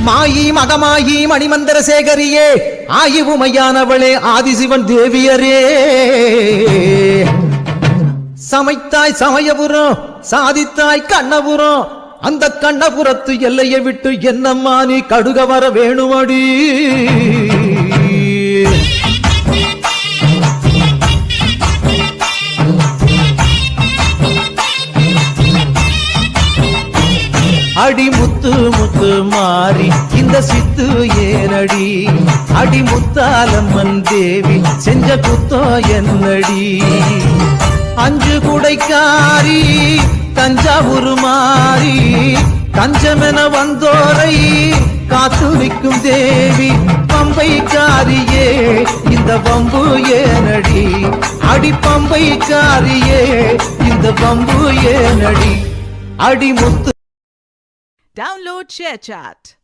மாயி மகமாயி மணிமந்திர சேகரியே ஆயுவுமையானவளே ஆதிசிவன் தேவியரே சமைத்தாய் சமயபுரம் சாதித்தாய் கண்ணபுரம் அந்த கண்ணபுரத்து எல்லையை விட்டு என்னம்மா நீ கடுக வர வேணுமடி அடி முத்து முத்து மாறி இந்த சித்து ஏனடி அடி முத்தாலம்மன் தேவி செஞ்ச குத்தோ என்னடி அஞ்சு குடைக்காரி தஞ்சாவூர் மாறி தஞ்சமென வந்தோரை காத்து நிற்கும் தேவி பம்பைக்காரியே இந்த பம்பு ஏனடி அடி பம்பைக்காரியே இந்த பம்பு ஏனடி அடி முத்து Download ShareChat.